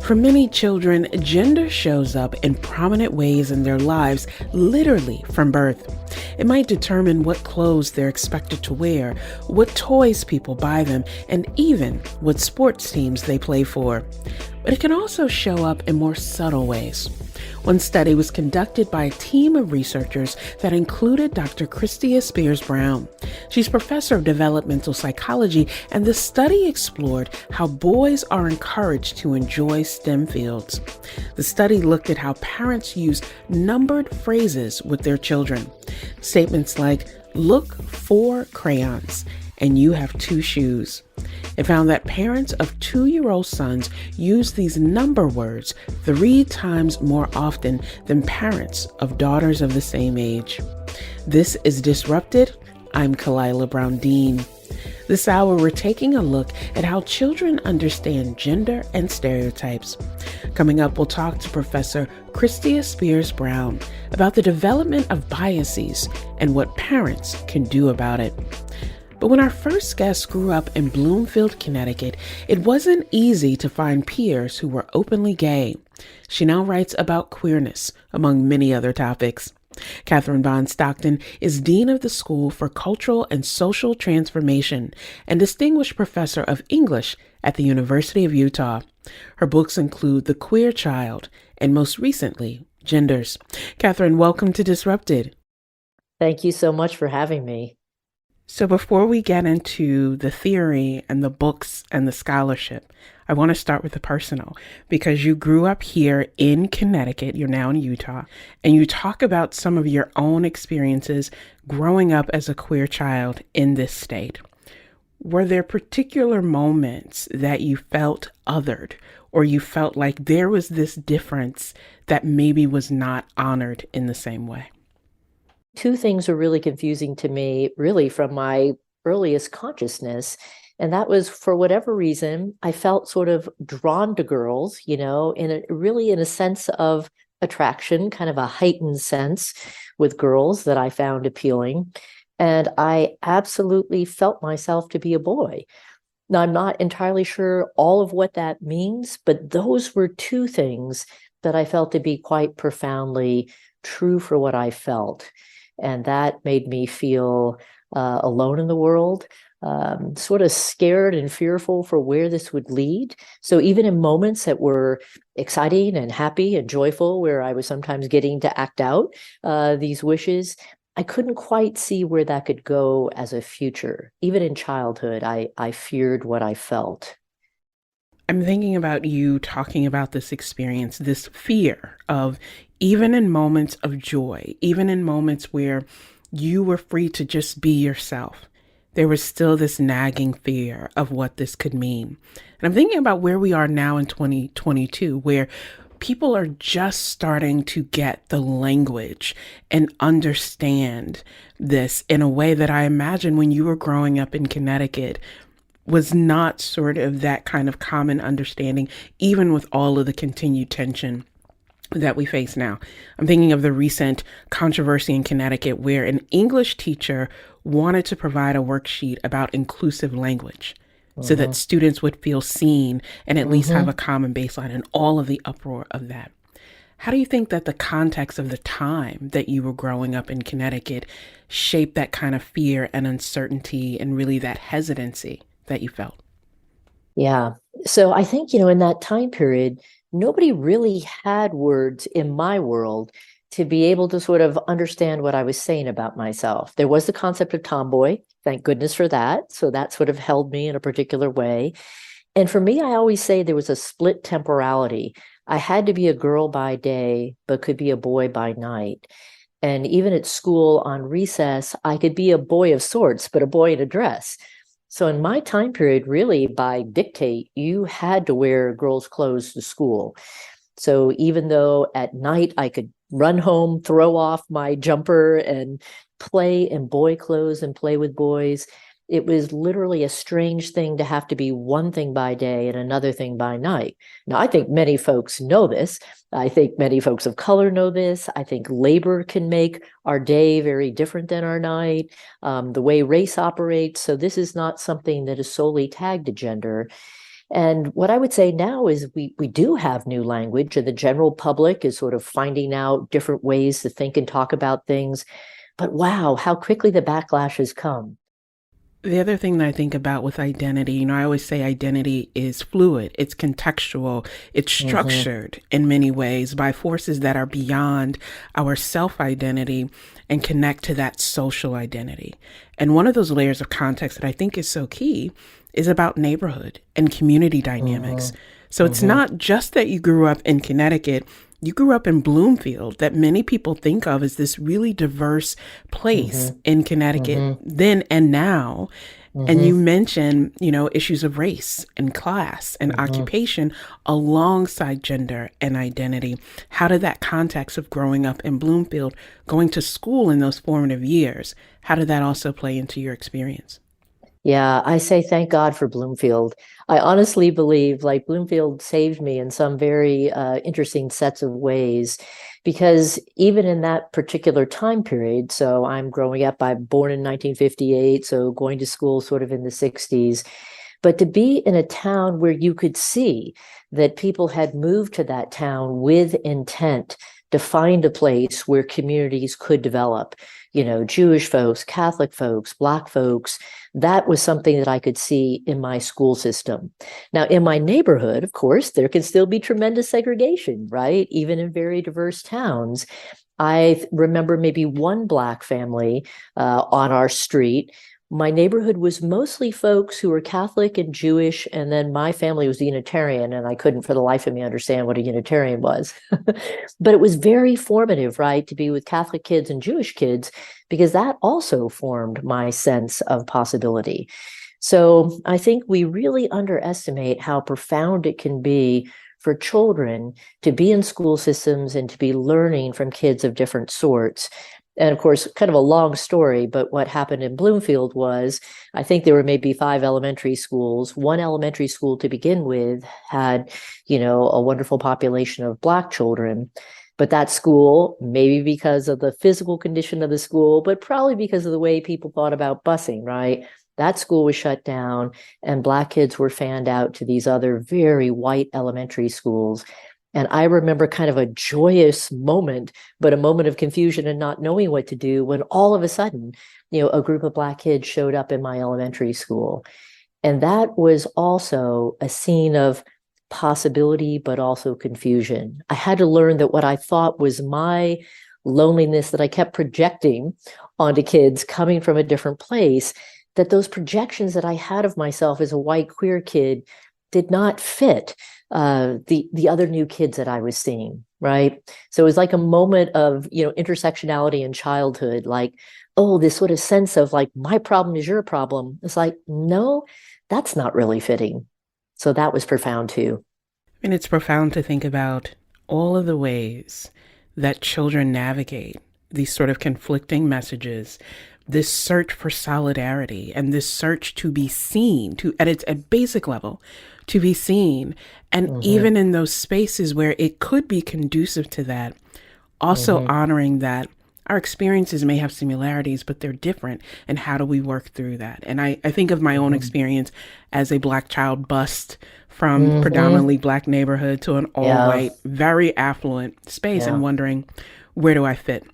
For many children, gender shows up in prominent ways in their lives, literally from birth. It might determine what clothes they're expected to wear, what toys people buy them, and even what sports teams they play for. But it can also show up in more subtle ways. One study was conducted by a team of researchers that included Dr. Christia Spears-Brown. She's professor of developmental psychology, and the study explored how boys are encouraged to enjoy STEM fields. The study looked at how parents use numbered phrases with their children. Statements like, "Look for crayons," and "You have two shoes." It found that parents of 2-year-old sons use these number words 3 times more often than parents of daughters of the same age. This is Disrupted. I'm Kalila Brown-Dean. This hour, we're taking a look at how children understand gender and stereotypes. Coming up, we'll talk to Professor Christia Spears-Brown about the development of biases and what parents can do about it. But when our first guest grew up in Bloomfield, Connecticut, it wasn't easy to find peers who were openly gay. She now writes about queerness, among many other topics. Catherine Von Stockton is Dean of the School for Cultural and Social Transformation and Distinguished Professor of English at the University of Utah. Her books include The Queer Child and, most recently, Genders. Catherine, welcome to Disrupted. Thank you so much for having me. So before we get into the theory and the books and the scholarship, I want to start with the personal, because you grew up here in Connecticut, you're now in Utah, and you talk about some of your own experiences growing up as a queer child in this state. Were there particular moments that you felt othered, or you felt like there was this difference that maybe was not honored in the same way? Two things are really confusing to me, really from my earliest consciousness. And that was, for whatever reason, I felt sort of drawn to girls, really in a sense of attraction, kind of a heightened sense with girls that I found appealing. And I absolutely felt myself to be a boy. Now, I'm not entirely sure all of what that means, but those were two things that I felt to be quite profoundly true for what I felt. And that made me feel alone in the world, sort of scared and fearful for where this would lead. So even in moments that were exciting and happy and joyful, where I was sometimes getting to act out these wishes, I couldn't quite see where that could go as a future. Even in childhood, I feared what I felt. I'm thinking about you talking about this experience, this fear of, even in moments of joy, even in moments where you were free to just be yourself, there was still this nagging fear of what this could mean. And I'm thinking about where we are now in 2022, where people are just starting to get the language and understand this in a way that I imagine when you were growing up in Connecticut was not sort of that kind of common understanding, even with all of the continued tension that we face now. I'm thinking of the recent controversy in Connecticut where an English teacher wanted to provide a worksheet about inclusive language so that students would feel seen and at least have a common baseline, and all of the uproar of that. How do you think that the context of the time that you were growing up in Connecticut shaped that kind of fear and uncertainty and really that hesitancy that you felt? Yeah. So I think, in that time period, nobody really had words in my world to be able to sort of understand what I was saying about myself. There was the concept of tomboy, thank goodness for that. So that sort of held me in a particular way. And for me, I always say there was a split temporality. I had to be a girl by day, but could be a boy by night. And even at school on recess, I could be a boy of sorts, but a boy in a dress. So in my time period, really by dictate, you had to wear girls' clothes to school. So even though at night I could run home, throw off my jumper and play in boy clothes and play with boys, it was literally a strange thing to have to be one thing by day and another thing by night. Now, I think many folks know this. I think many folks of color know this. I think labor can make our day very different than our night, the way race operates. So this is not something that is solely tagged to gender. And what I would say now is we do have new language, and the general public is sort of finding out different ways to think and talk about things. But wow, how quickly the backlash has come. The other thing that I think about with identity, I always say identity is fluid, it's contextual, it's Hmm. structured in many ways by forces that are beyond our self identity and connect to that social identity. And one of those layers of context that I think is so key is about neighborhood and community dynamics. Hmm. So it's Hmm. not just that you grew up in Connecticut. You grew up in Bloomfield, that many people think of as this really diverse place Hmm. in Connecticut Hmm. then and now. And you Hmm. mentioned, issues of race and class and Hmm. occupation alongside gender and identity. How did that context of growing up in Bloomfield, going to school in those formative years, how did that also play into your experience? Yeah, I say thank God for Bloomfield. I honestly believe like Bloomfield saved me in some very interesting sets of ways because even in that particular time period, so I'm growing up, I'm born in 1958, so going to school sort of in the 60s, but to be in a town where you could see that people had moved to that town with intent to find a place where communities could develop, Jewish folks, Catholic folks, Black folks, that was something that I could see in my school system. Now, in my neighborhood, of course, there can still be tremendous segregation, right? Even in very diverse towns. I remember maybe one Black family on our street. My neighborhood was mostly folks who were Catholic and Jewish, and then my family was Unitarian, and I couldn't for the life of me understand what a Unitarian was. But it was very formative, right, to be with Catholic kids and Jewish kids, because that also formed my sense of possibility. So I think we really underestimate how profound it can be for children to be in school systems and to be learning from kids of different sorts. And of course, kind of a long story, but what happened in Bloomfield was I think there were maybe 5 elementary schools. One elementary school to begin with had, a wonderful population of Black children. But that school, maybe because of the physical condition of the school, but probably because of the way people thought about busing, right? That school was shut down, and Black kids were fanned out to these other very white elementary schools. And I remember kind of a joyous moment, but a moment of confusion and not knowing what to do when all of a sudden, a group of Black kids showed up in my elementary school. And that was also a scene of possibility, but also confusion. I had to learn that what I thought was my loneliness that I kept projecting onto kids coming from a different place, that those projections that I had of myself as a white queer kid did not fit the other new kids that I was seeing, right? So it was like a moment of intersectionality in childhood, like, oh, this sort of sense of like my problem is your problem. It's like, no, that's not really fitting. So that was profound too. And it's profound to think about all of the ways that children navigate these sort of conflicting messages, this search for solidarity and this search to be seen, to at its at basic level, to be seen. And Hmm. even in those spaces where it could be conducive to that, also Hmm. honoring that our experiences may have similarities, but they're different. And how do we work through that? And I think of my own Hmm. experience as a Black child bust from Hmm. predominantly Black neighborhood to an all Yeah. white, very affluent space and Yeah. wondering, where do I fit?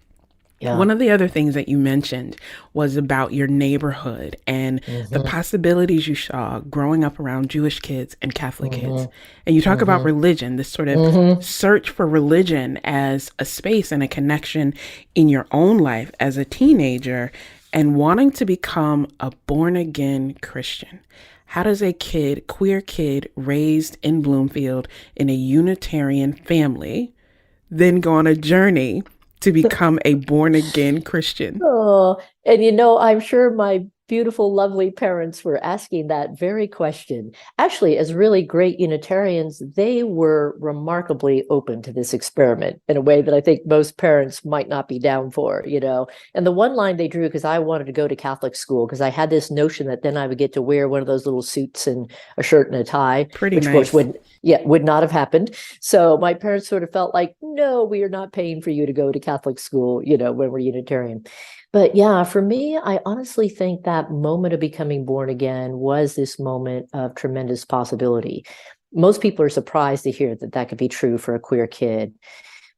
Yeah. One of the other things that you mentioned was about your neighborhood and the Hmm. possibilities you saw growing up around Jewish kids and Catholic kids. Hmm. And you talk about Hmm. religion, this sort of Hmm. search for religion as a space and a connection in your own life as a teenager and wanting to become a born again Christian. How does a kid, queer kid raised in Bloomfield in a Unitarian family, then go on a journey to become a born again Christian? Oh, and I'm sure my beautiful, lovely parents were asking that very question. Actually, as really great Unitarians, they were remarkably open to this experiment in a way that I think most parents might not be down for. And the one line they drew, because I wanted to go to Catholic school, because I had this notion that then I would get to wear one of those little suits and a shirt and a tie, Pretty which of course nice. would not have happened. So my parents sort of felt like, no, we are not paying for you to go to Catholic school, when we're Unitarian. But yeah, for me, I honestly think that moment of becoming born again was this moment of tremendous possibility. Most people are surprised to hear that that could be true for a queer kid.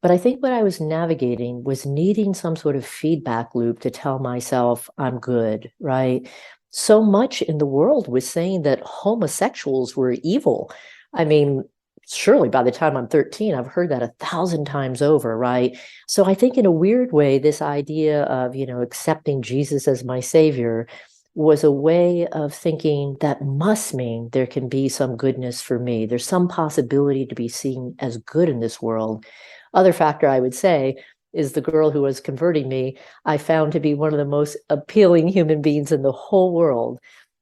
But I think what I was navigating was needing some sort of feedback loop to tell myself I'm good, right? So much in the world was saying that homosexuals were evil. I mean, surely by the time I'm 13, I've heard that 1,000 times over, right? So I think in a weird way, this idea of, accepting Jesus as my savior was a way of thinking that must mean there can be some goodness for me. There's some possibility to be seen as good in this world. Other factor I would say is the girl who was converting me, I found to be one of the most appealing human beings in the whole world.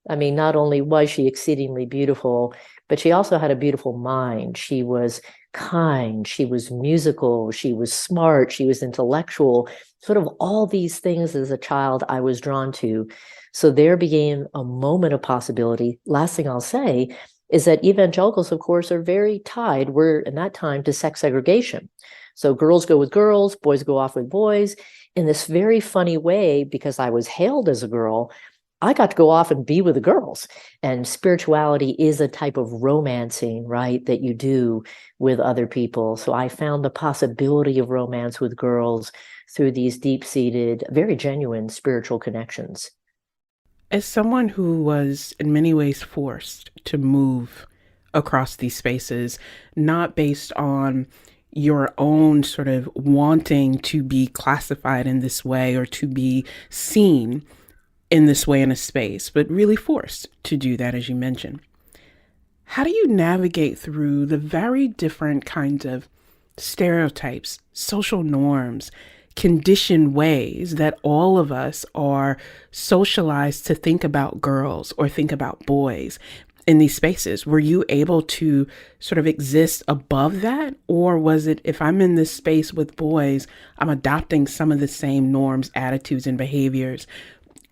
I mean, not only was she exceedingly beautiful, but she also had a beautiful mind. She was kind, she was musical, she was smart, she was intellectual, sort of all these things as a child I was drawn to. So there began a moment of possibility. Last thing I'll say is that evangelicals, of course, are very tied, were in that time, to sex segregation. So girls go with girls, boys go off with boys. In this very funny way, because I was hailed as a girl, I got to go off and be with the girls. And spirituality is a type of romancing, right, that you do with other people. So I found the possibility of romance with girls through these deep-seated, very genuine spiritual connections. As someone who was in many ways forced to move across these spaces, not based on your own sort of wanting to be classified in this way or to be seen in this way in a space, but really forced to do that, as you mentioned. How do you navigate through the very different kinds of stereotypes, social norms, conditioned ways that all of us are socialized to think about girls or think about boys in these spaces? Were you able to sort of exist above that? Or was it, if I'm in this space with boys, I'm adopting some of the same norms, attitudes, and behaviors,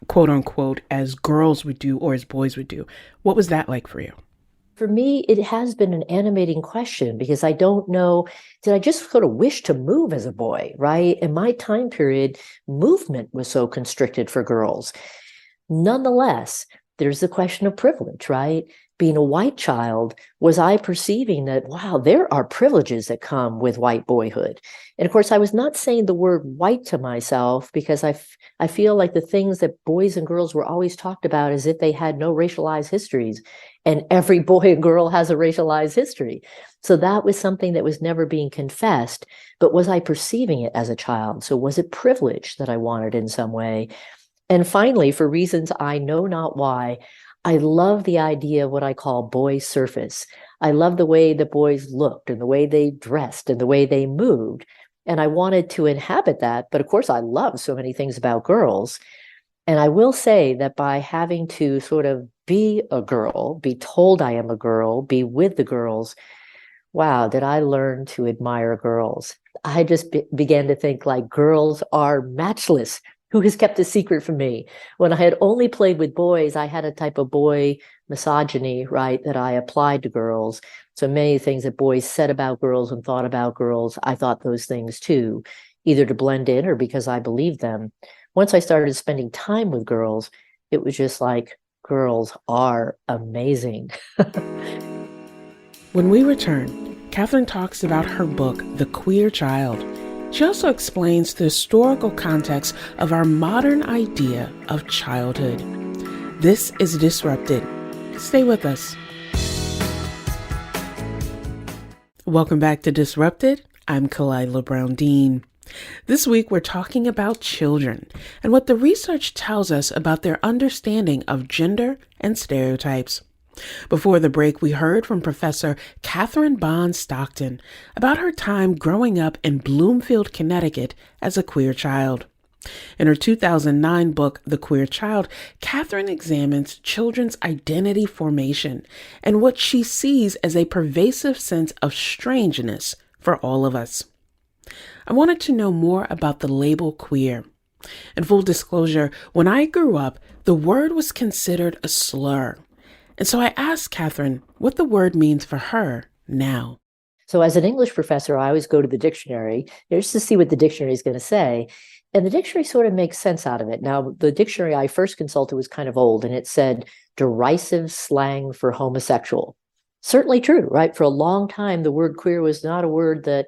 quote unquote, as girls would do or as boys would do? What was that like for you? For me, it has been an animating question because I don't know, did I just sort of wish to move as a boy, right? In my time period, movement was so constricted for girls. Nonetheless, there's the question of privilege, right? Being a white child, was I perceiving that, wow, there are privileges that come with white boyhood? And of course, I was not saying the word white to myself because I feel like the things that boys and girls were always talked about as if they had no racialized histories. And every boy and girl has a racialized history. So that was something that was never being confessed, but was I perceiving it as a child? So was it privilege that I wanted in some way? And finally, for reasons I know not why, I love the idea of what I call boy surface. I love the way the boys looked and the way they dressed and the way they moved. And I wanted to inhabit that. But of course, I love so many things about girls. And I will say that by having to sort of be a girl, be told I am a girl, be with the girls, wow, did I learn to admire girls? I just began to think like girls are matchless. Who has kept a secret from me? When I had only played with boys, I had a type of boy misogyny, right, that I applied to girls. So many things that boys said about girls and thought about girls, I thought those things too, either to blend in or because I believed them. Once I started spending time with girls, it was just like, girls are amazing. When we return, Catherine talks about her book, The Queer Child. She also explains the historical context of our modern idea of childhood. This is Disrupted. Stay with us. Welcome back to Disrupted. I'm Kalila Brown-Dean. This week, we're talking about children and what the research tells us about their understanding of gender and stereotypes. Before the break, we heard from Professor Catherine Bond Stockton about her time growing up in Bloomfield, Connecticut as a queer child. In her 2009 book, The Queer Child, Catherine examines children's identity formation and what she sees as a pervasive sense of strangeness for all of us. I wanted to know more about the label queer. In full disclosure, when I grew up, the word was considered a slur. And so I asked Catherine what the word means for her now. So as an English professor, I always go to the dictionary just to see what the dictionary is going to say. And the dictionary sort of makes sense out of it. Now, the dictionary I first consulted was kind of old, and it said derisive slang for homosexual. Certainly true, right? For a long time, the word queer was not a word that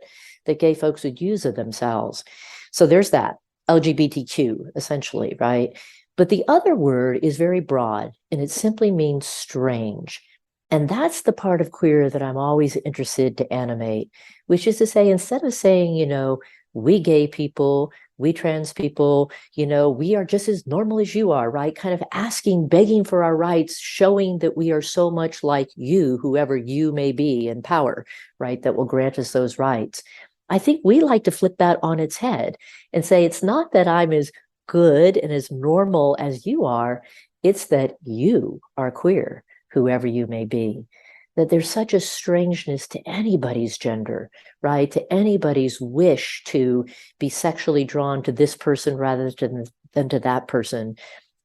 gay folks would use of themselves. So there's that, LGBTQ, essentially, right? But the other word is very broad, and it simply means strange. And that's the part of queer that I'm always interested to animate, which is to say, instead of saying, we gay people, we trans people, we are just as normal as you are, right? Kind of asking, begging for our rights, showing that we are so much like you, whoever you may be in power, right? That will grant us those rights. I think we like to flip that on its head and say, it's not that I'm as good and as normal as you are, it's that you are queer, whoever you may be. That there's such a strangeness to anybody's gender, right? To anybody's wish to be sexually drawn to this person rather than to that person.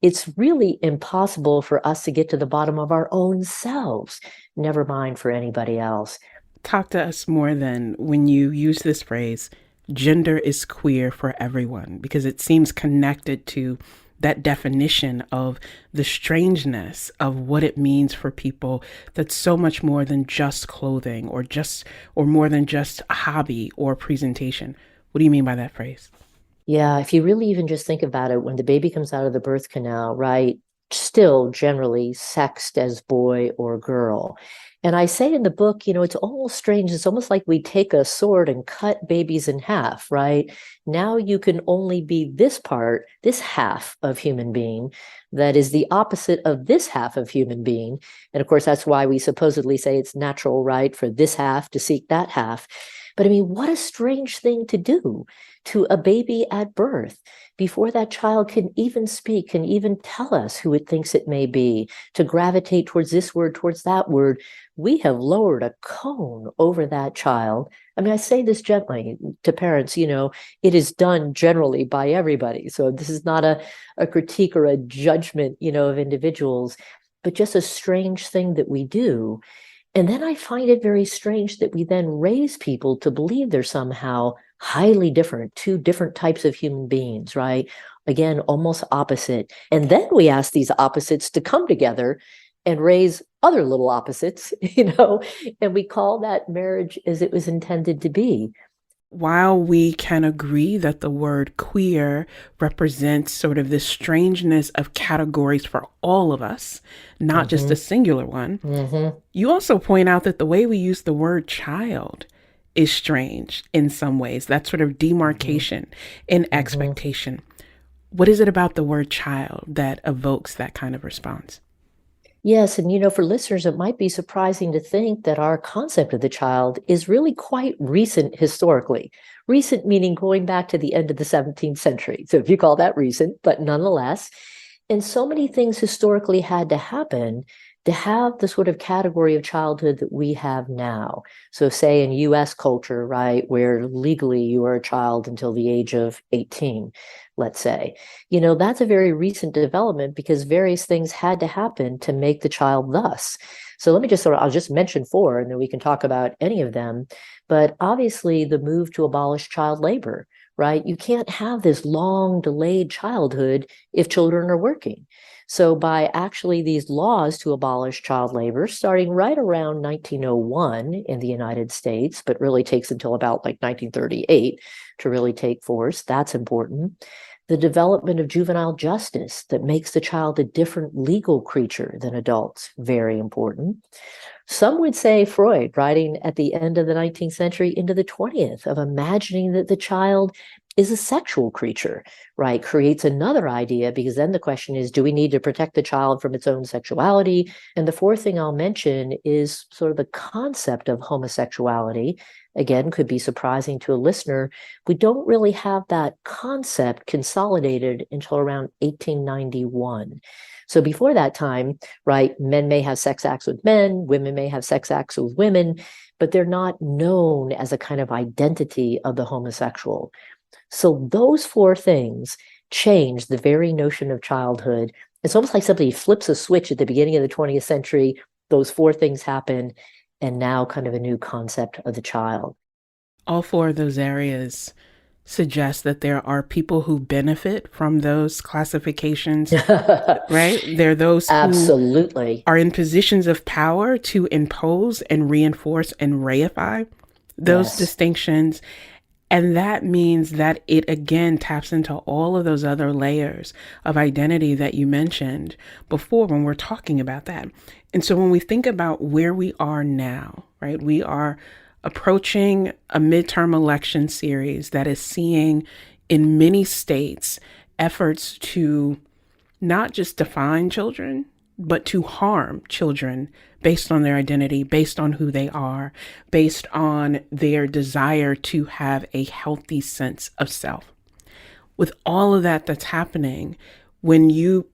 It's really impossible for us to get to the bottom of our own selves, never mind for anybody else. Talk to us more than when you use this phrase, gender is queer for everyone, because it seems connected to that definition of the strangeness of what it means for people that's so much more than just clothing or more than just a hobby or presentation. What do you mean by that phrase? Yeah, if you really even just think about it, when the baby comes out of the birth canal, right, still generally sexed as boy or girl. And I say in the book, it's almost strange. It's almost like we take a sword and cut babies in half, right? Now you can only be this part, this half of human being that is the opposite of this half of human being. And of course, that's why we supposedly say it's natural, right, for this half to seek that half. But I mean, what a strange thing to do to a baby at birth before that child can even speak, can even tell us who it thinks it may be, to gravitate towards this word, towards that word. We have lowered a cone over that child. I mean, I say this gently to parents, it is done generally by everybody. So this is not a critique or a judgment, of individuals, but just a strange thing that we do. And then I find it very strange that we then raise people to believe they're somehow highly different, two different types of human beings, right? Again, almost opposite. And then we ask these opposites to come together and raise other little opposites, and we call that marriage as it was intended to be. While we can agree that the word queer represents sort of this strangeness of categories for all of us, not just a singular one, you also point out that the way we use the word child is strange in some ways, that sort of demarcation in expectation. What is it about the word child that evokes that kind of response? Yes, and for listeners, it might be surprising to think that our concept of the child is really quite recent historically. Recent meaning going back to the end of the 17th century. So if you call that recent, but nonetheless. And so many things historically had to happen to have the sort of category of childhood that we have now. So say in US culture, right, where legally you are a child until the age of 18, let's say, that's a very recent development because various things had to happen to make the child thus. So let me I'll just mention four and then we can talk about any of them. But obviously the move to abolish child labor, right? You can't have this long delayed childhood if children are working. So by actually these laws to abolish child labor, starting right around 1901 in the United States, but really takes until about like 1938 to really take force, that's important. The development of juvenile justice that makes the child a different legal creature than adults, very important. Some would say Freud, writing at the end of the 19th century into the 20th, of imagining that the child is a sexual creature, right? Creates another idea, because then the question is, do we need to protect the child from its own sexuality? And the fourth thing I'll mention is sort of the concept of homosexuality. Again, could be surprising to a listener. We don't really have that concept consolidated until around 1891. So before that time, right, men may have sex acts with men, women may have sex acts with women, but they're not known as a kind of identity of the homosexual. So those four things change the very notion of childhood. It's almost like somebody flips a switch at the beginning of the 20th century. Those four things happen, and now kind of a new concept of the child. All four of those areas suggests that there are people who benefit from those classifications, right? There are those who Absolutely. are in positions of power to impose and reinforce and reify those Yes. distinctions. And that means that it again taps into all of those other layers of identity that you mentioned before when we're talking about that. And so when we think about where we are now, right, we are approaching a midterm election series that is seeing in many states efforts to not just define children, but to harm children based on their identity, based on who they are, based on their desire to have a healthy sense of self. With all of that that's happening, when you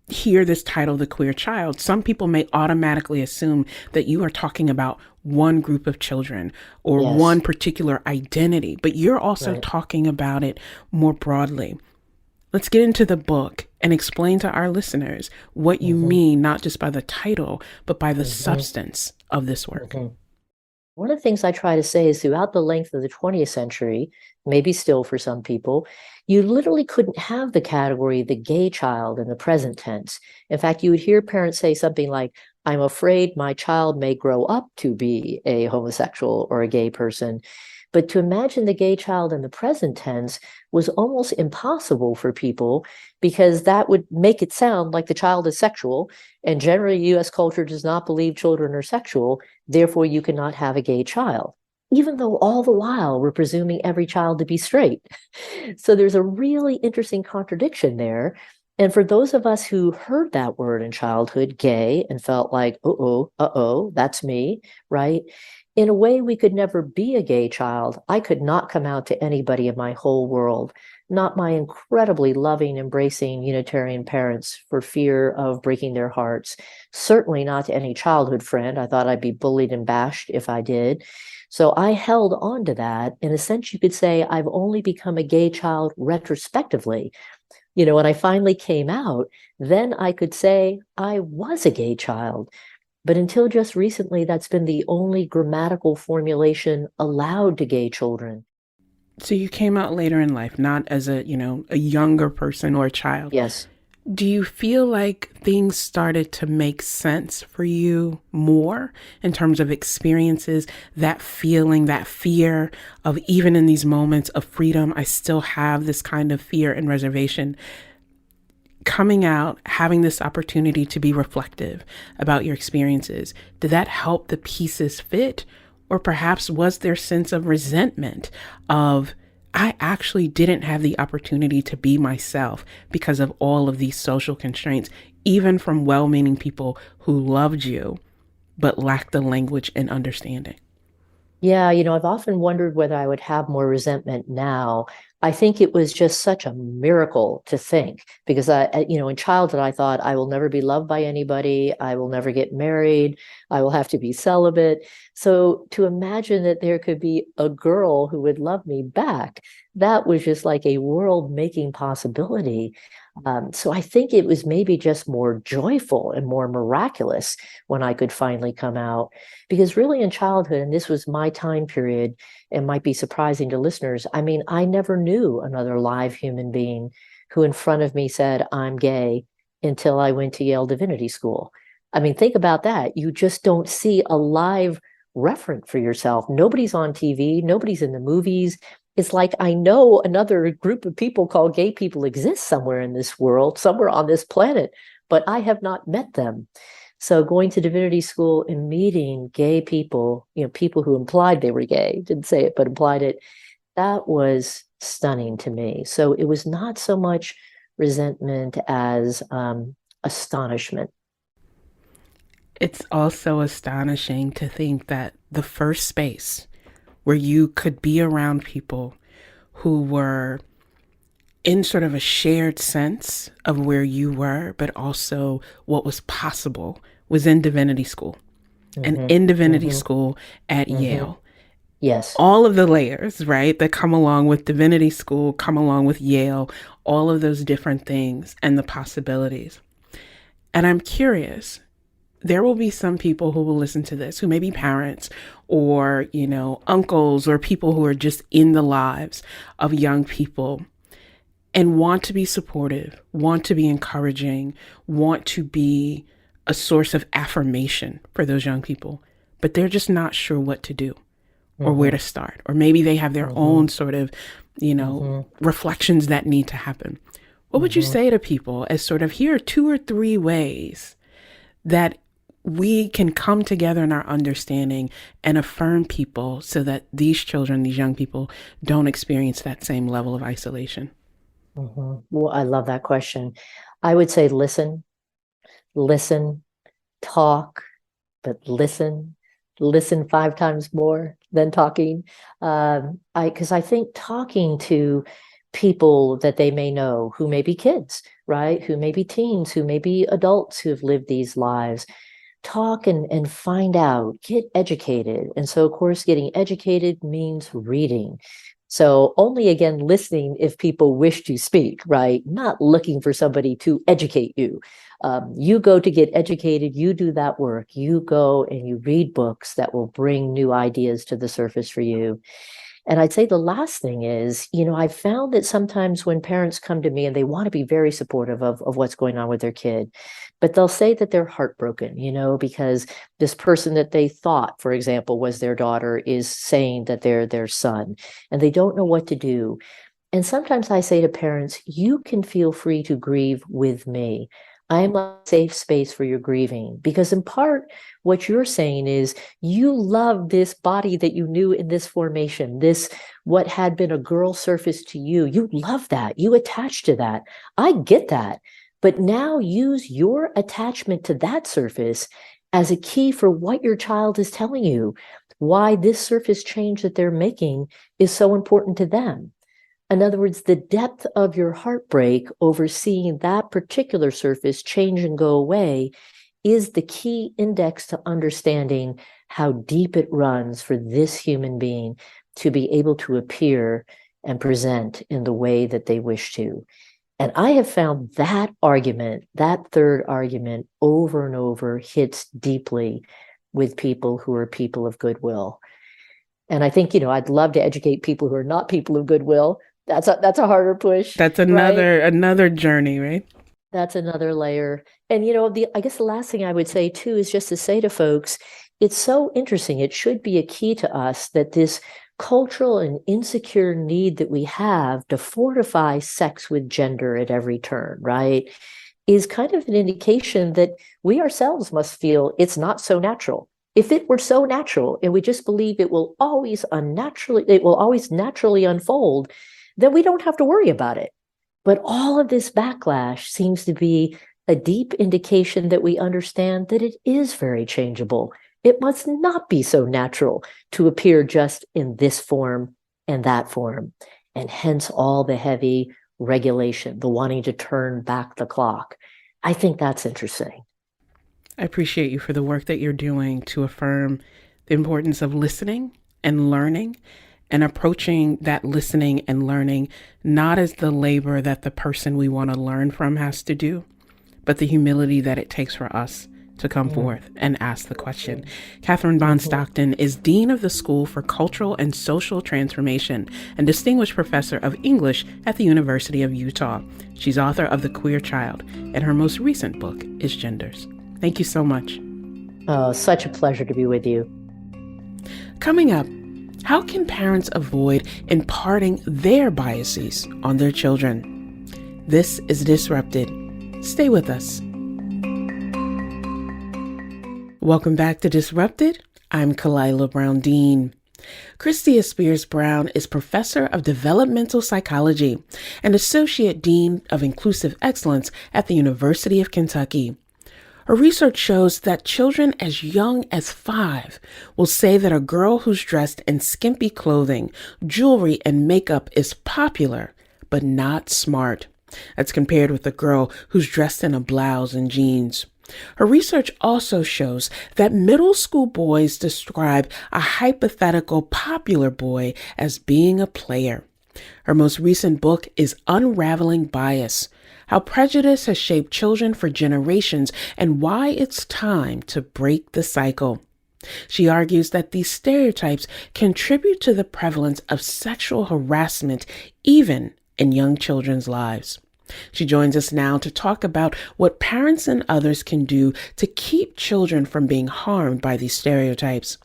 hear this title, The Queer Child, some people may automatically assume that you are talking about one group of children or Yes. one particular identity, but you're also Right. talking about it more broadly. Let's get into the book and explain to our listeners what you hmm mean, not just by the title, but by the hmm substance of this work. hmm One of the things I try to say is throughout the length of the 20th century, maybe still for some people, you literally couldn't have the category the gay child in the present tense. In fact, you would hear parents say something like, I'm afraid my child may grow up to be a homosexual or a gay person. But to imagine the gay child in the present tense was almost impossible for people because that would make it sound like the child is sexual. And generally, US culture does not believe children are sexual. Therefore, you cannot have a gay child, even though all the while we're presuming every child to be straight. So there's a really interesting contradiction there. And for those of us who heard that word in childhood, gay, and felt like, that's me, right? In a way, we could never be a gay child. I could not come out to anybody in my whole world, not my incredibly loving, embracing Unitarian parents for fear of breaking their hearts. Certainly not to any childhood friend. I thought I'd be bullied and bashed if I did. So I held on to that. In a sense, you could say I've only become a gay child retrospectively. When I finally came out, then I could say I was a gay child. But until just recently, that's been the only grammatical formulation allowed to gay children. So you came out later in life, not as a younger person or a child. Yes. Do you feel like things started to make sense for you more in terms of experiences, that feeling, that fear of even in these moments of freedom, I still have this kind of fear and reservation? Coming out, having this opportunity to be reflective about your experiences, did that help the pieces fit? Or perhaps was there a sense of resentment of, I actually didn't have the opportunity to be myself because of all of these social constraints, even from well-meaning people who loved you, but lacked the language and understanding? Yeah, I've often wondered whether I would have more resentment now. I think it was just such a miracle to think because in childhood, I thought I will never be loved by anybody. I will never get married. I will have to be celibate. So to imagine that there could be a girl who would love me back, that was just like a world-making possibility. So I think it was maybe just more joyful and more miraculous when I could finally come out. Because really in childhood, and this was my time period, and might be surprising to listeners, I mean, I never knew another live human being who in front of me said, I'm gay, until I went to Yale Divinity School. I mean, think about that. You just don't see a live referent for yourself. Nobody's on TV, nobody's in the movies. It's like I know another group of people called gay people exists somewhere in this world, somewhere on this planet, but I have not met them. So going to divinity school and meeting gay people, people who implied they were gay, didn't say it, but implied it, that was stunning to me. So it was not so much resentment as astonishment. It's also astonishing to think that the first space where you could be around people who were in sort of a shared sense of where you were, but also what was possible was in divinity school. And hmm in divinity hmm school at hmm Yale, Yes. all of the layers, right, that come along with divinity school, come along with Yale, all of those different things and the possibilities. And I'm curious, there will be some people who will listen to this who may be parents or, uncles or people who are just in the lives of young people and want to be supportive, want to be encouraging, want to be a source of affirmation for those young people, but they're just not sure what to do or where to start. Or maybe they have their own sort of, reflections that need to happen. What would you say to people as sort of, here are 2 or 3 ways that we can come together in our understanding and affirm people so that these children, these young people, don't experience that same level of isolation? Well, I love that question. I would say listen, talk, but listen 5 times more than talking. Because I think talking to people that they may know, who may be kids, right? Who may be teens, who may be adults who have lived these lives, talk and find out, get educated. And so, of course, getting educated means reading. So only, again, listening if people wish to speak, right? Not looking for somebody to educate you. You go to get educated, you do that work. You go and you read books that will bring new ideas to the surface for you. And I'd say the last thing is, I've found that sometimes when parents come to me and they want to be very supportive of what's going on with their kid, but they'll say that they're heartbroken, because this person that they thought, for example, was their daughter is saying that they're their son, and they don't know what to do. And sometimes I say to parents, you can feel free to grieve with me. I am a safe space for your grieving, because in part, what you're saying is you love this body that you knew in this formation, this, what had been a girl surface to you. You love that. You attach to that. I get that. But now use your attachment to that surface as a key for what your child is telling you, why this surface change that they're making is so important to them. In other words, the depth of your heartbreak over seeing that particular surface change and go away is the key index to understanding how deep it runs for this human being to be able to appear and present in the way that they wish to. And I have found that argument, that third argument, over and over hits deeply with people who are people of goodwill. And I think, I'd love to educate people who are not people of goodwill. That's a harder push. That's another journey, right? That's another layer. And, I guess the last thing I would say too is just to say to folks, it's so interesting. It should be a key to us that this cultural and insecure need that we have to fortify sex with gender at every turn, right, is kind of an indication that we ourselves must feel it's not so natural. If it were so natural and we just believe it will always naturally unfold, then we don't have to worry about it. But all of this backlash seems to be a deep indication that we understand that it is very changeable. It must not be so natural to appear just in this form and that form, and hence all the heavy regulation, the wanting to turn back the clock. I think that's interesting. I appreciate you for the work that you're doing to affirm the importance of listening and learning, and approaching that listening and learning not as the labor that the person we want to learn from has to do, but the humility that it takes for us to come forth and ask the question. Catherine Bond Stockton is Dean of the School for Cultural and Social Transformation and Distinguished Professor of English at the University of Utah. She's author of The Queer Child, and her most recent book is Genders. Thank you so much. Oh, such a pleasure to be with you. Coming up, how can parents avoid imparting their biases on their children? This is Disrupted. Stay with us. Welcome back to Disrupted. I'm Kalila Brown Dean. Christia Spears Brown is Professor of Developmental Psychology and Associate Dean of Inclusive Excellence at the University of Kentucky. Her research shows that children as young as 5 will say that a girl who's dressed in skimpy clothing, jewelry, and makeup is popular, but not smart. That's compared with a girl who's dressed in a blouse and jeans. Her research also shows that middle school boys describe a hypothetical popular boy as being a player. Her most recent book is Unraveling Bias: How Prejudice Has Shaped Children for Generations and Why It's Time to Break the Cycle. She argues that these stereotypes contribute to the prevalence of sexual harassment even in young children's lives. She joins us now to talk about what parents and others can do to keep children from being harmed by these stereotypes.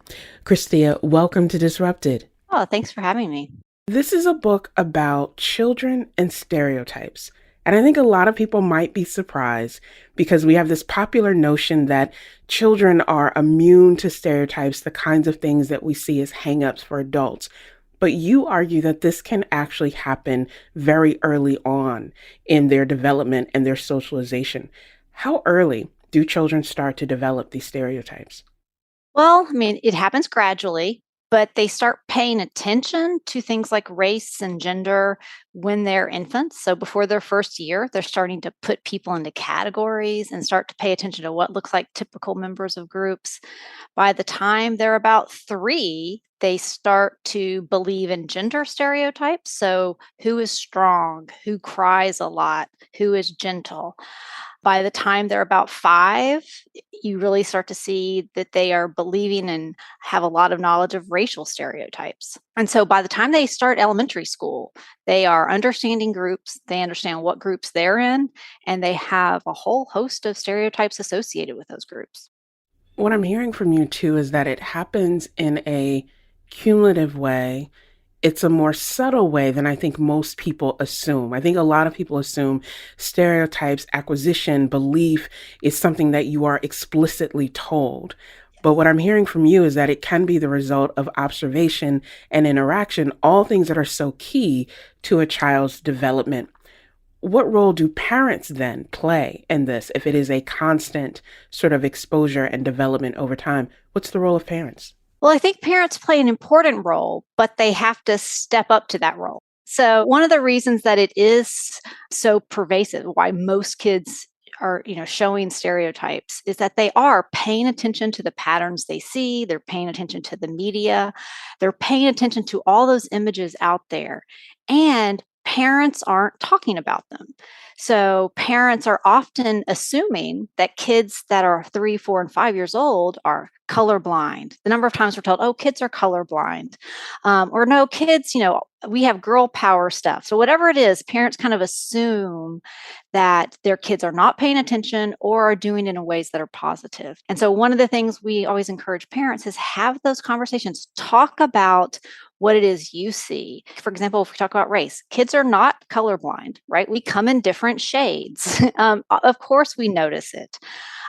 Christia, welcome to Disrupted. Oh, thanks for having me. This is a book about children and stereotypes. And I think a lot of people might be surprised because we have this popular notion that children are immune to stereotypes, the kinds of things that we see as hangups for adults. But you argue that this can actually happen very early on in their development and their socialization. How early do children start to develop these stereotypes? Well, it happens gradually, but they start paying attention to things like race and gender when they're infants. So before their first year, they're starting to put people into categories and start to pay attention to what looks like typical members of groups. By the time they're about 3, they start to believe in gender stereotypes. So who is strong, who cries a lot, who is gentle. By the time they're about 5, you really start to see that they are believing and have a lot of knowledge of racial stereotypes. And so by the time they start elementary school, they are understanding groups, they understand what groups they're in, and they have a whole host of stereotypes associated with those groups. What I'm hearing from you too is that it happens in a cumulative way. It's a more subtle way than I think most people assume. I think a lot of people assume stereotypes, acquisition, belief is something that you are explicitly told. But what I'm hearing from you is that it can be the result of observation and interaction, all things that are so key to a child's development. What role do parents then play in this if it is a constant sort of exposure and development over time? What's the role of parents? Well, I think parents play an important role, but they have to step up to that role. So one of the reasons that it is so pervasive, why most kids are, showing stereotypes, is that they are paying attention to the patterns they see, they're paying attention to the media, they're paying attention to all those images out there. And parents aren't talking about them. So parents are often assuming that kids that are 3, 4, and 5 years old are colorblind. The number of times we're told, oh, kids are colorblind. Or no, kids, we have girl power stuff. So whatever it is, parents kind of assume that their kids are not paying attention or are doing it in ways that are positive. And so one of the things we always encourage parents is have those conversations. Talk about what it is you see. For example, if we talk about race, kids are not colorblind, right? We come in different shades. Of course, we notice it.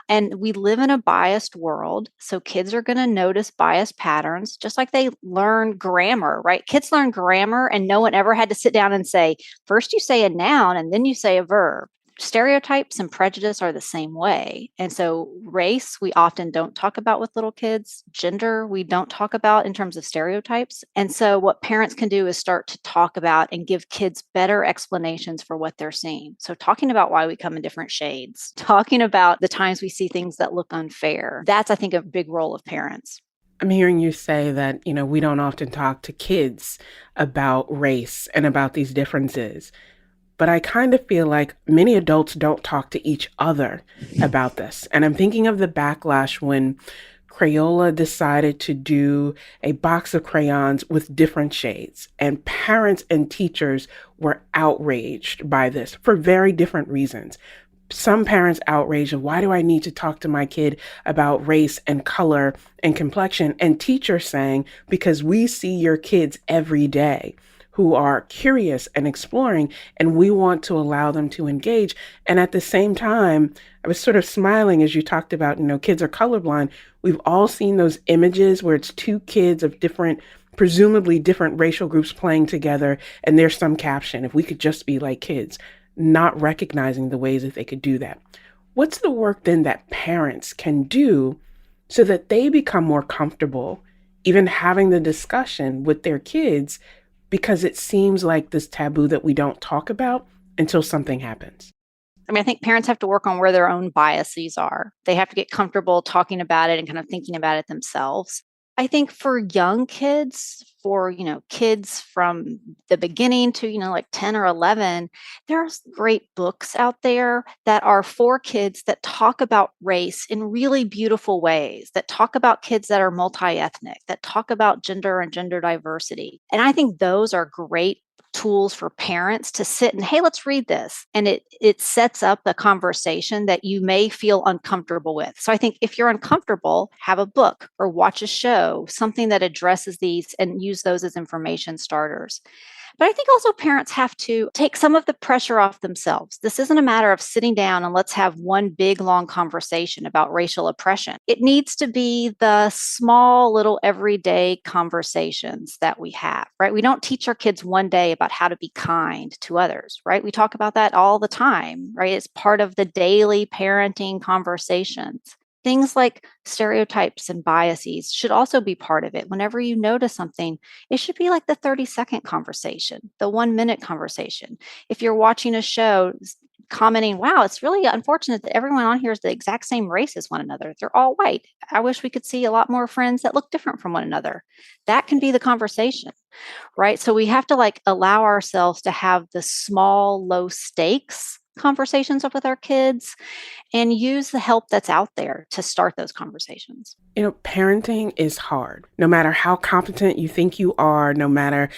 And we live in a biased world. So kids are going to notice biased patterns, just like they learn grammar, right? Kids learn grammar and no one ever had to sit down and say, first you say a noun and then you say a verb. Stereotypes and prejudice are the same way. And so race, we often don't talk about with little kids. Gender, we don't talk about in terms of stereotypes. And so what parents can do is start to talk about and give kids better explanations for what they're seeing. So talking about why we come in different shades, talking about the times we see things that look unfair. That's, I think, a big role of parents. I'm hearing you say that, we don't often talk to kids about race and about these differences. But I kind of feel like many adults don't talk to each other about this. And I'm thinking of the backlash when Crayola decided to do a box of crayons with different shades. And parents and teachers were outraged by this for very different reasons. Some parents outraged of why do I need to talk to my kid about race and color and complexion? And teachers saying, because we see your kids every day who are curious and exploring, and we want to allow them to engage. And at the same time, I was sort of smiling as you talked about, kids are colorblind. We've all seen those images where it's 2 kids of different, presumably different racial groups playing together, and there's some caption, if we could just be like kids, not recognizing the ways that they could do that. What's the work then that parents can do so that they become more comfortable even having the discussion with their kids, because it seems like this taboo that we don't talk about until something happens? I think parents have to work on where their own biases are. They have to get comfortable talking about it and kind of thinking about it themselves. I think for young kids, for, kids from the beginning to, like 10 or 11, there's great books out there that are for kids that talk about race in really beautiful ways, that talk about kids that are multi-ethnic, that talk about gender and gender diversity. And I think those are great tools for parents to sit and, hey, let's read this. And it sets up a conversation that you may feel uncomfortable with. So I think if you're uncomfortable, have a book or watch a show, something that addresses these, and use those as information starters. But I think also parents have to take some of the pressure off themselves. This isn't a matter of sitting down and let's have one big, long conversation about racial oppression. It needs to be the small, little everyday conversations that we have, right? We don't teach our kids one day about how to be kind to others, right? We talk about that all the time, right? It's part of the daily parenting conversations. Things like stereotypes and biases should also be part of it. Whenever you notice something, it should be like the 30-second conversation, the 1-minute conversation. If you're watching a show, commenting, wow, it's really unfortunate that everyone on here is the exact same race as one another. They're all white. I wish we could see a lot more friends that look different from one another. That can be the conversation, right? So we have to allow ourselves to have the small, low stakes conversations with our kids and use the help that's out there to start those conversations. Parenting is hard. No matter how competent you think you are, no matter,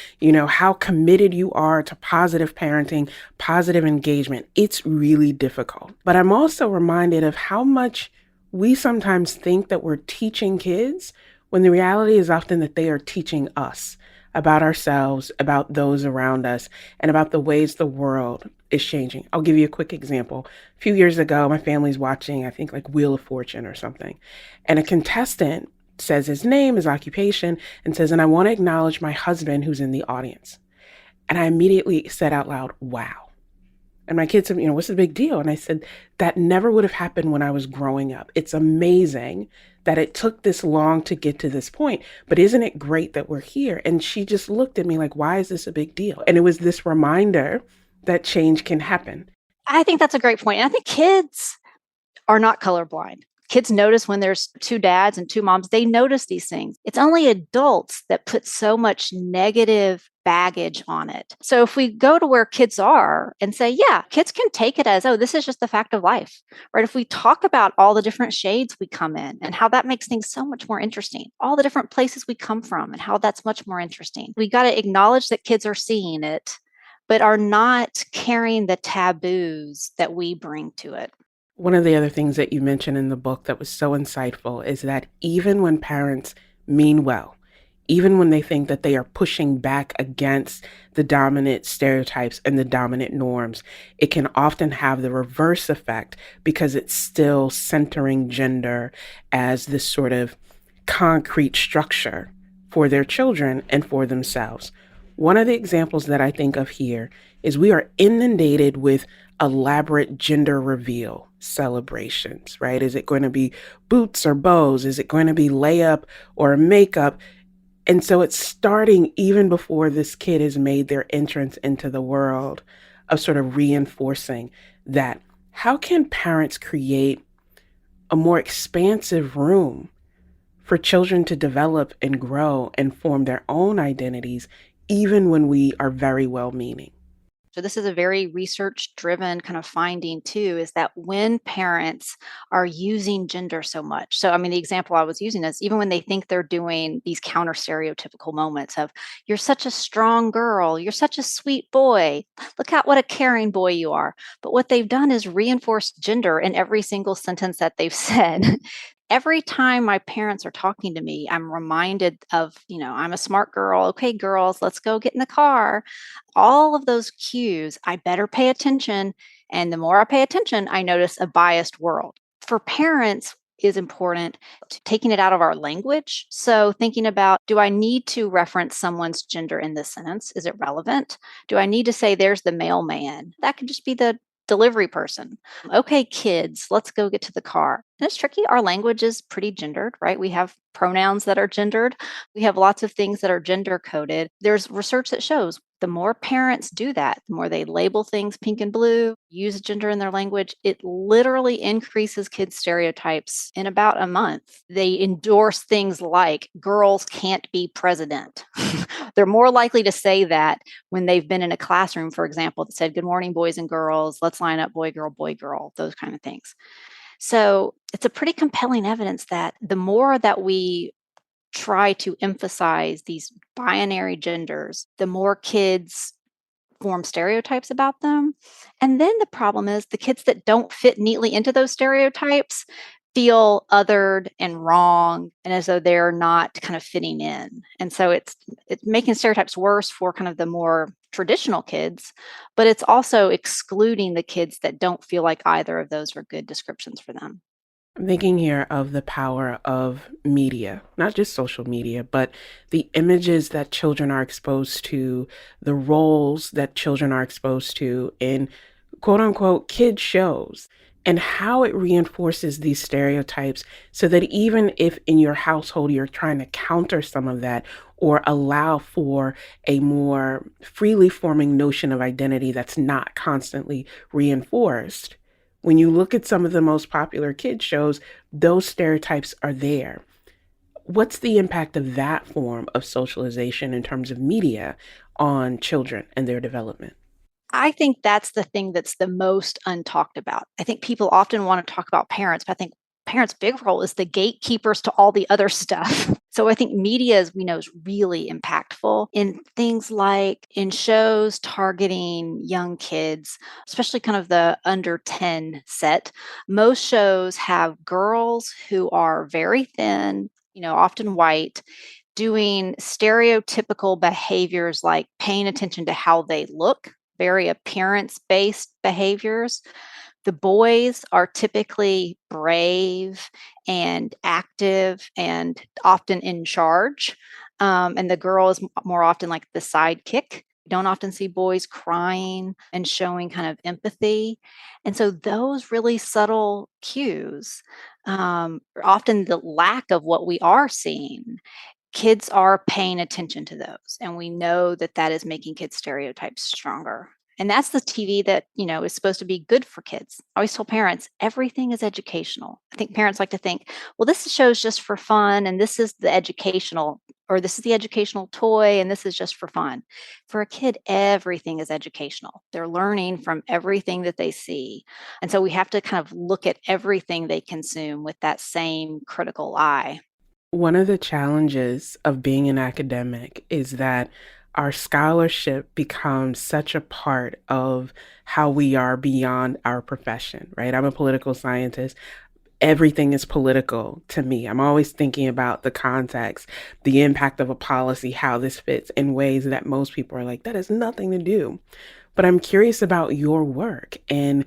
how committed you are to positive parenting, positive engagement, it's really difficult. But I'm also reminded of how much we sometimes think that we're teaching kids when the reality is often that they are teaching us about ourselves, about those around us, and about the ways the world is changing. I'll give you a quick example. A few years ago, my family's watching, I think Wheel of Fortune or something. And a contestant says his name, his occupation, and says, and I want to acknowledge my husband who's in the audience. And I immediately said out loud, wow. And my kids said, what's the big deal? And I said, that never would have happened when I was growing up. It's amazing that it took this long to get to this point, but isn't it great that we're here? And she just looked at me like, why is this a big deal? And it was this reminder that change can happen. I think that's a great point. And I think kids are not colorblind. Kids notice when there's two dads and two moms, they notice these things. It's only adults that put so much negative baggage on it. So if we go to where kids are and say, yeah, kids can take it as, oh, this is just the fact of life, right? If we talk about all the different shades we come in and how that makes things so much more interesting, all the different places we come from and how that's much more interesting. We got to acknowledge that kids are seeing it, but are not carrying the taboos that we bring to it. One of the other things that you mentioned in the book that was so insightful is that even when parents mean well, even when they think that they are pushing back against the dominant stereotypes and the dominant norms, it can often have the reverse effect because it's still centering gender as this sort of concrete structure for their children and for themselves. One of the examples that I think of here is we are inundated with elaborate gender reveal celebrations, right? Is it going to be boots or bows? Is it going to be layup or makeup? And so it's starting even before this kid has made their entrance into the world of sort of reinforcing that. How can parents create a more expansive room for children to develop and grow and form their own identities, even when we are very well-meaning? So this is a very research-driven kind of finding too, is that when parents are using gender so much. So, the example I was using is even when they think they're doing these counter stereotypical moments of, you're such a strong girl, you're such a sweet boy, look at what a caring boy you are. But what they've done is reinforce gender in every single sentence that they've said. Every time my parents are talking to me, I'm reminded of, I'm a smart girl. Okay, girls, let's go get in the car. All of those cues, I better pay attention. And the more I pay attention, I notice a biased world. For parents, is important to taking it out of our language. So thinking about, do I need to reference someone's gender in this sentence? Is it relevant? Do I need to say there's the mailman? That could just be the delivery person. Okay, kids, let's go get to the car. And it's tricky. Our language is pretty gendered, right? We have pronouns that are gendered. We have lots of things that are gender coded. There's research that shows The more parents do that, the more they label things pink and blue, use gender in their language, it literally increases kids' stereotypes in about a month. They endorse things like girls can't be president. They're more likely to say that when they've been in a classroom, for example, that said, good morning, boys and girls, let's line up boy, girl, those kind of things. So it's a pretty compelling evidence that the more that we try to emphasize these binary genders, the more kids form stereotypes about them. And then the problem is the kids that don't fit neatly into those stereotypes feel othered and wrong and as though they're not kind of fitting in. And so it's making stereotypes worse for kind of the more traditional kids, but it's also excluding the kids that don't feel like either of those are good descriptions for them. I'm thinking here of the power of media, not just social media, but the images that children are exposed to, the roles that children are exposed to in quote unquote kid shows, and how it reinforces these stereotypes so that even if in your household you're trying to counter some of that or allow for a more freely forming notion of identity that's not constantly reinforced, when you look at some of the most popular kids shows, those stereotypes are there. What's the impact of that form of socialization in terms of media on children and their development? I think that's the thing that's the most untalked about. I think people often want to talk about parents, but I think parents' big role is the gatekeepers to all the other stuff. So I think media, as we know, is really impactful in things like in shows targeting young kids, especially kind of the under 10 set. Most shows have girls who are very thin, often white, doing stereotypical behaviors like paying attention to how they look, very appearance-based behaviors. The boys are typically brave and active and often in charge. And the girl is more often like the sidekick. You don't often see boys crying and showing kind of empathy. And so those really subtle cues, often the lack of what we are seeing, kids are paying attention to those. And we know that that is making kids' stereotypes stronger. And that's the TV that, is supposed to be good for kids. I always tell parents, everything is educational. I think parents like to think, well, this show's just for fun, and this is the educational, or this is the educational toy, and this is just for fun. For a kid, everything is educational. They're learning from everything that they see. And so we have to kind of look at everything they consume with that same critical eye. One of the challenges of being an academic is that our scholarship becomes such a part of how we are beyond our profession, right? I'm a political scientist. Everything is political to me. I'm always thinking about the context, the impact of a policy, how this fits in ways that most people are like, that has nothing to do. But I'm curious about your work and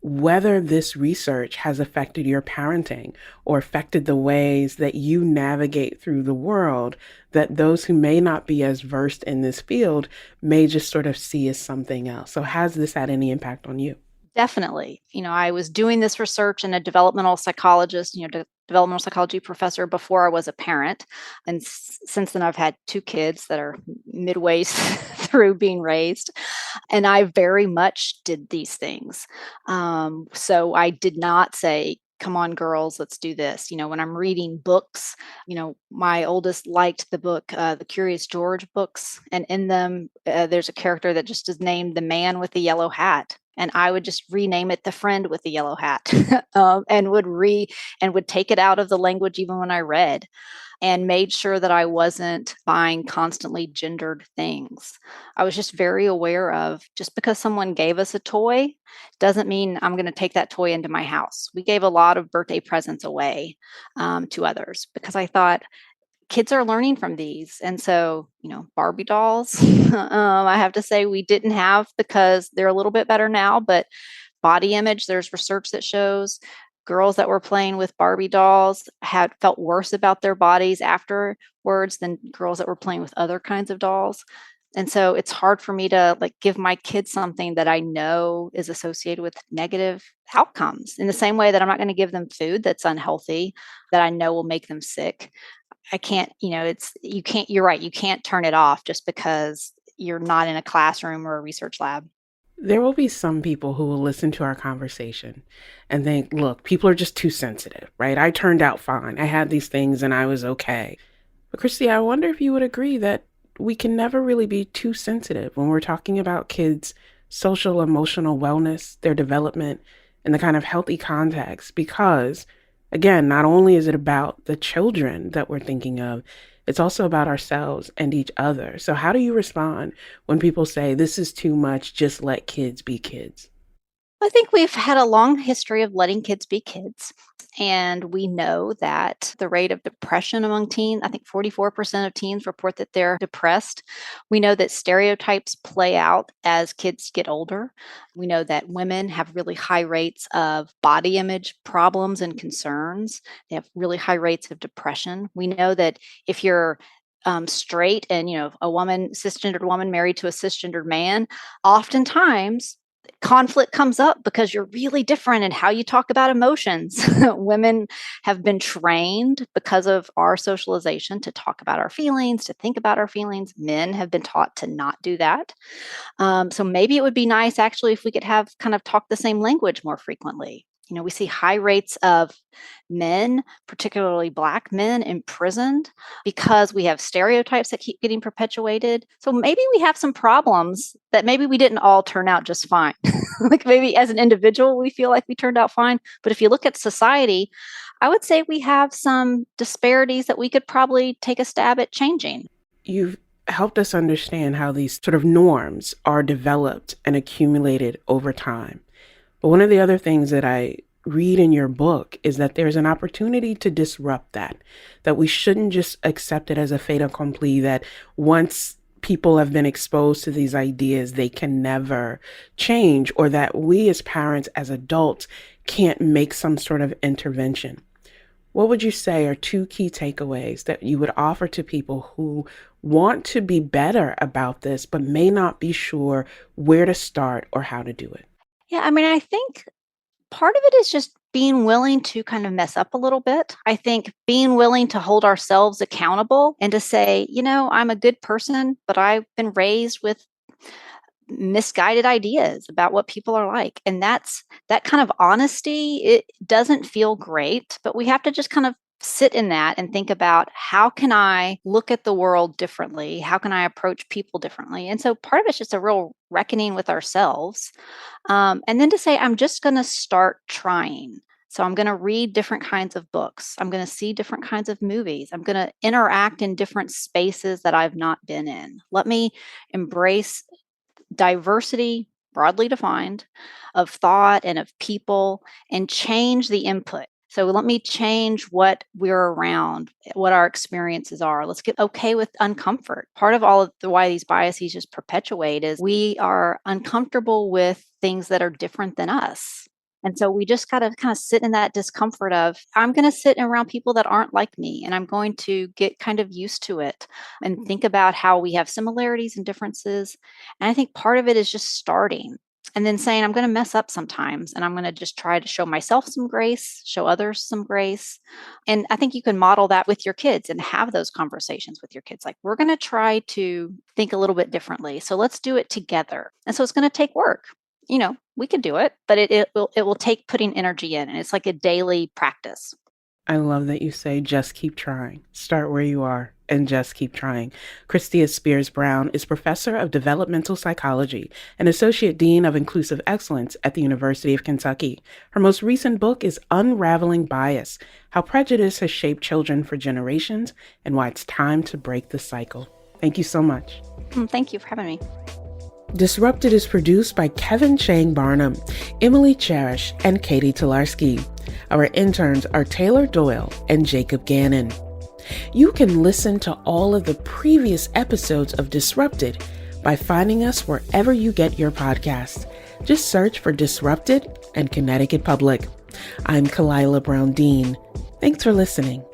whether this research has affected your parenting or affected the ways that you navigate through the world that those who may not be as versed in this field may just sort of see as something else. So has this had any impact on you? Definitely. I was doing this research in a developmental psychologist, developmental psychology professor before I was a parent. And since then, I've had two kids that are midway through being raised. And I very much did these things. So I did not say, come on, girls, let's do this. When I'm reading books, my oldest liked the book, the Curious George books. And in them, there's a character that just is named the man with the yellow hat. And I would just rename it the friend with the yellow hat and would take it out of the language even when I read, and made sure that I wasn't buying constantly gendered things. I was just very aware of just because someone gave us a toy doesn't mean I'm going to take that toy into my house. We gave a lot of birthday presents away to others because I thought, kids are learning from these. And so, Barbie dolls, I have to say we didn't have because they're a little bit better now, but body image, there's research that shows girls that were playing with Barbie dolls had felt worse about their bodies afterwards than girls that were playing with other kinds of dolls. And so it's hard for me to give my kids something that I know is associated with negative outcomes in the same way that I'm not going to give them food that's unhealthy, that I know will make them sick. I can't, you're right. You can't turn it off just because, you're not in a classroom or a research lab. There will be some people who will listen to our conversation and think, look, people are just too sensitive, right? I turned out fine. I had these things and I was okay. But Christia, I wonder if you would agree that we can never really be too sensitive when we're talking about kids' social, emotional wellness, their development, and the kind of healthy context, because again, not only is it about the children that we're thinking of, it's also about ourselves and each other. So how do you respond when people say, this is too much, just let kids be kids? I think we've had a long history of letting kids be kids. And we know that the rate of depression among teens, I think 44% of teens report that they're depressed. We know that stereotypes play out as kids get older. We know that women have really high rates of body image problems and concerns. They have really high rates of depression. We know that if you're straight and, a woman, cisgendered woman married to a cisgendered man, oftentimes conflict comes up because you're really different in how you talk about emotions. Women have been trained because of our socialization to talk about our feelings, to think about our feelings. Men have been taught to not do that. So maybe it would be nice actually if we could have kind of talk the same language more frequently. We see high rates of men, particularly Black men, imprisoned because we have stereotypes that keep getting perpetuated. So maybe we have some problems that maybe we didn't all turn out just fine. Like maybe as an individual, we feel like we turned out fine. But if you look at society, I would say we have some disparities that we could probably take a stab at changing. You've helped us understand how these sort of norms are developed and accumulated over time. But one of the other things that I read in your book is that there's an opportunity to disrupt that we shouldn't just accept it as a fait accompli, that once people have been exposed to these ideas, they can never change, or that we as parents, as adults, can't make some sort of intervention. What would you say are two key takeaways that you would offer to people who want to be better about this, but may not be sure where to start or how to do it? Yeah, I think part of it is just being willing to kind of mess up a little bit. I think being willing to hold ourselves accountable and to say, I'm a good person, but I've been raised with misguided ideas about what people are like. And that kind of honesty, it doesn't feel great, but we have to just kind of sit in that and think about how can I look at the world differently? How can I approach people differently? And so part of it's just a real reckoning with ourselves. And then to say, I'm just going to start trying. So I'm going to read different kinds of books. I'm going to see different kinds of movies. I'm going to interact in different spaces that I've not been in. Let me embrace diversity, broadly defined, of thought and of people, and change the input. So let me change what we're around, what our experiences are. Let's get okay with uncomfort. Part of all of why these biases just perpetuate is we are uncomfortable with things that are different than us. And so we just got to kind of sit in that discomfort of, I'm going to sit around people that aren't like me, and I'm going to get kind of used to it and think about how we have similarities and differences. And I think part of it is just starting. And then saying, I'm going to mess up sometimes, and I'm going to just try to show myself some grace, show others some grace. And I think you can model that with your kids and have those conversations with your kids. Like, we're going to try to think a little bit differently. So let's do it together. And so it's going to take work. We can do it, but it will take putting energy in. And it's like a daily practice. I love that you say, just keep trying. Start where you are and just keep trying. Christia Spears-Brown is professor of developmental psychology and associate dean of inclusive excellence at the University of Kentucky. Her most recent book is Unraveling Bias: How Prejudice Has Shaped Children for Generations and Why It's Time to Break the Cycle. Thank you so much. Thank you for having me. Disrupted is produced by Kevin Chang Barnum, Emily Cherish, and Katie Tolarski. Our interns are Taylor Doyle and Jacob Gannon. You can listen to all of the previous episodes of Disrupted by finding us wherever you get your podcasts. Just search for Disrupted and Connecticut Public. I'm Kalila Brown Dean. Thanks for listening.